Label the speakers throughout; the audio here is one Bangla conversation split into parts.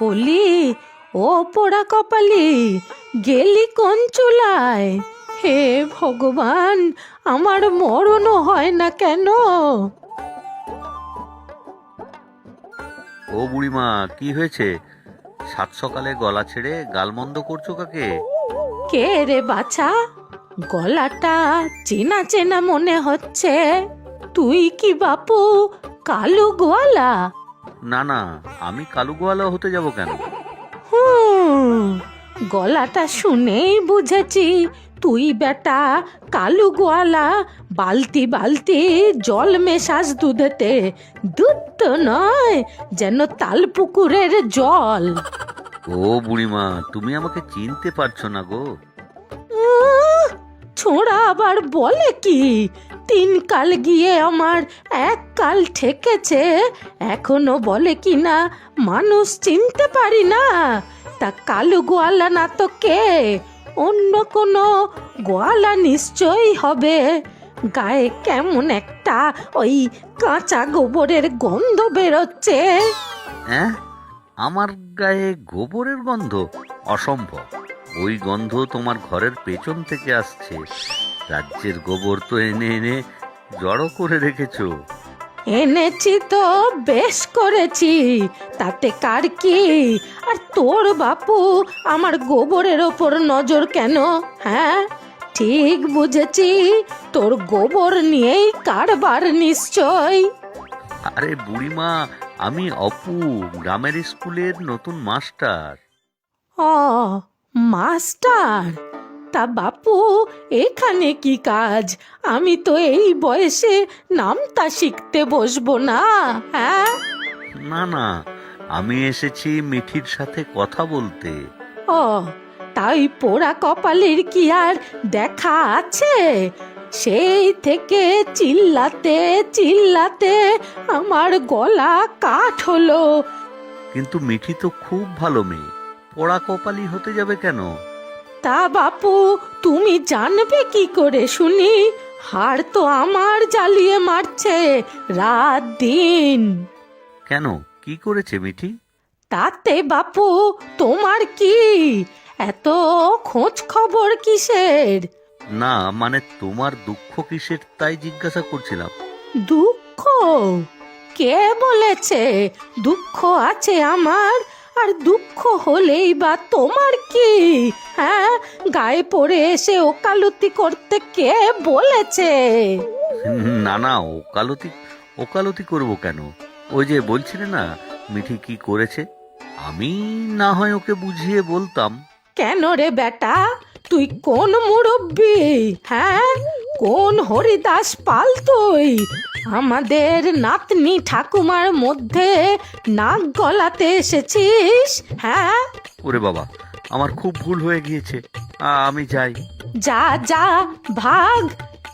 Speaker 1: বলি, ও পোড়া কপালি, গেলি কোন চুলায়? হে ভগবান, আমার মরণও হয় না কেন?
Speaker 2: ও বুড়িমা, কি হয়েছে? সাত সকালে গলা ছেড়ে গালমন্দ করছো কাকে?
Speaker 1: কে রে বাছা? গলাটা চেনা চেনা মনে হচ্ছে। তুই কি বাপু কালু গোয়ালা?
Speaker 2: না না, আমি কালু গোয়ালা হতে যাব কেন?
Speaker 1: হুম, গলাটা শুনেই বুঝেছি তুই বেটা কালু গোয়ালা। বালতি বালতি জল মেশাস দুধেতে। দুধ তো নয়, যেন তালপুকুরের জল।
Speaker 2: ও বুড়িমা, তুমি আমাকে চিনতে পারছো না গো?
Speaker 1: উহ, ছোঁড়া আবার বলে কি? 3 কাল গিয়ে আমার 1 কাল ঠেকেছে, এখনো বলে কি না মানুষ চিনতে পারি না। তা কালু গোয়ালা না তো কে? অন্য কোনো গোয়ালা নিশ্চয়ই হবে। গায়ে কেমন একটা ওই কাঁচা গোবরের গন্ধ বেরোচ্ছে।
Speaker 2: হ্যাঁ, আমার গায়ে গোবরের গন্ধ? অসম্ভব। ওই গন্ধ তোমার ঘরের পেছন থেকে আসছে। রাজ্যের গোবর তো এনে এনে জড়ো করে রেখেছো।
Speaker 1: এনেছি তো বেশ করেছি, তাতে কার কি? আর তোর বাপু আমার গোবরের ওপর নজর কেন? হ্যাঁ, ঠিক বুঝেছি, তোর গোবর নিয়েই কারবার নিশ্চয়।
Speaker 2: আরে বুড়িমা, আমি অপু, গ্রামের স্কুলের নতুন মাস্টার।
Speaker 1: ও, মাস্টার? তা বাপু এখানে কি কাজ? আমি তো এই বয়সে নামতা শিখতে বসবো না। হ্যাঁ,
Speaker 2: না না, আমি এসেছি মিঠির সাথে কথা বলতে।
Speaker 1: ও, তাই পোড়া কপালের কি আর দেখা আছে? সেই থেকে চিল্লাতে চিল্লাতে আমার গলা কাঠ হলো।
Speaker 2: কিন্তু মিঠি তো খুব ভালো মেয়ে, পোড়া কপালি হতে যাবে কেন?
Speaker 1: তা বাপু তুমি জানবে কি করে শুনি? হাড় তো আমার জ্বালিয়ে মারছে রাত দিন।
Speaker 2: কেন, কি করেছে মিঠি?
Speaker 1: তাতে বাপু তোমার কি? এত খোঁজ খবর কিসের?
Speaker 2: না মানে, তোমার দুঃখ কিসের তাই জিজ্ঞাসা করছিলাম।
Speaker 1: দুঃখ? কে বলেছে দুঃখ আছে আমার? আর দুঃখ হলেই বা তোমার কি? হ্যাঁ, গায়ে পড়ে এসে ওকালতি করতে কে বলেছে?
Speaker 2: না না, ওকালতি ওকালতি করবো কেন? ওই যে বলছিলে না মিঠি কি করেছে, আমি না হয় ওকে বুঝিয়ে বলতাম।
Speaker 1: কেন রে বেটা, তুই কোন মুরব্বি? হ্যাঁ, কোন হরিদাস পাল তুই? আমাদের নাতনি ঠাকুমার মধ্যে নাক গলাতে এসেছিস? হ্যাঁ,
Speaker 2: ওরে বাবা, আমার খুব ভুল হয়ে গিয়েছে, আমি যাই।
Speaker 1: যা যা, ভাগ।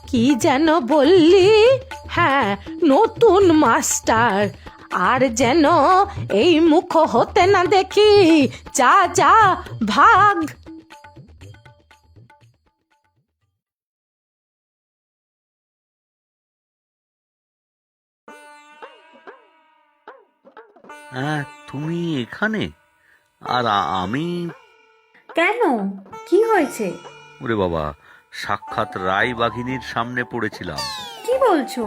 Speaker 1: কি যেন বললি? হ্যাঁ, নতুন মাস্টার। আর যেন এই মুখ হতে না দেখি। যা যা, ভাগ।
Speaker 2: হ্যাঁ, তুমি এখানে? আর আমি?
Speaker 3: কেন? কি হয়েছে?
Speaker 2: ওরে বাবা, সাক্ষাৎ রায় বাঘিনীর সামনে পড়েছিলাম।
Speaker 3: কি বলছো?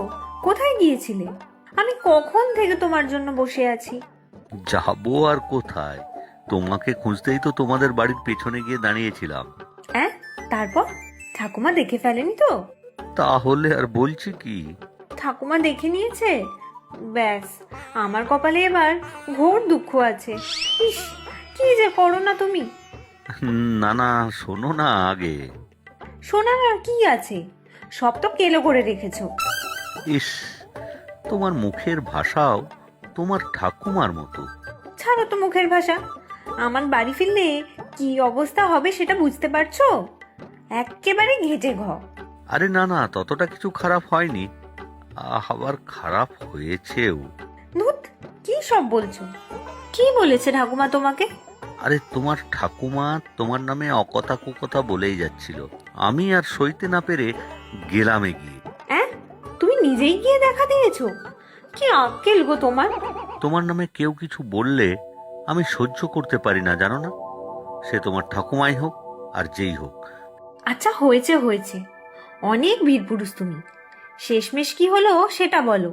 Speaker 3: কোথায় গিয়েছিলে? আমি কখন থেকে তোমার জন্য বসে আছি।
Speaker 2: যাবো আর কোথায়? তোমাকে খুঁজতেই তো তোমাদের বাড়ির পেছনে গিয়ে দাঁড়িয়েছিলাম।
Speaker 3: হ্যাঁ, তারপর ঠাকুমা দেখে ফেলেনি তো?
Speaker 2: তাহলে আর বলছি কি?
Speaker 3: ঠাকুমা দেখে নিয়েছে? ব্যাস, আমার কপালে এবার ঘোর দুঃখ আছে। ইস, কি যে করো না তুমি।
Speaker 2: না না, শোনো না আগে।
Speaker 3: শোনার আর কি আছে? সব তো কেলো করে রেখেছো।
Speaker 2: ইস, তোমার মুখের ভাষাও তোমার ঠাকুমার মতো।
Speaker 3: ছাড়ো তো মুখের ভাষা। আমার বাড়ি ফিরলে কি অবস্থা হবে সেটা বুঝতে পারছো? এক্কেবারে ঘেটে ঘ।
Speaker 2: আরে না না, ততটা কিছু খারাপ হয়নি, আবার খারাপ হয়েছেও।
Speaker 3: ধুত, কি সব বলছো? কি বলেছে ঠাকুমা তোমাকে?
Speaker 2: আরে তোমার ঠাকুমা তোমার নামে অকথা কুকথা বলেই যাচ্ছিল, আমি আর সইতে না পেরে গেলামে গিয়ে।
Speaker 3: হ্যাঁ, তুমি নিজেই গিয়ে দেখা দিয়েছো? কি আক্কেল গো তোমার!
Speaker 2: তোমার নামে কেউ কিছু বললে আমি সহ্য করতে পারি না, জানো না? সে তোমার ঠাকুমাই হোক আর যেই হোক।
Speaker 3: আচ্ছা, হয়েছে হয়েছে, অনেক বীরপুরুষ তুমি। শেষমেশ কি হলো সেটা বলো।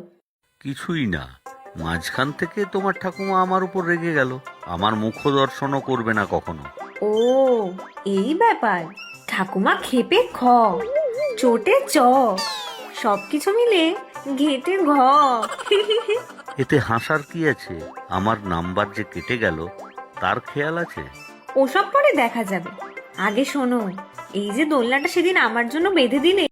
Speaker 2: কিছুই না, মাঝখান থেকে তোমার ঠাকুমা আমার উপর রেগে গেল, আমার মুখ দর্শনও করবে না কখনো।
Speaker 3: ও, এই ব্যাপার। ঠাকুমা খেপে খ, চোটে চ, সবকিছু মিলে ঘেটে ঘ।
Speaker 2: এতে হাসার কি আছে? আমার নাম্বার যে কেটে গেল তার খেয়াল আছে?
Speaker 3: ওসব পরে দেখা যাবে, আগে শোনো, এই যে দোলনাটা সেদিন আমার জন্য বেঁধে দিলে,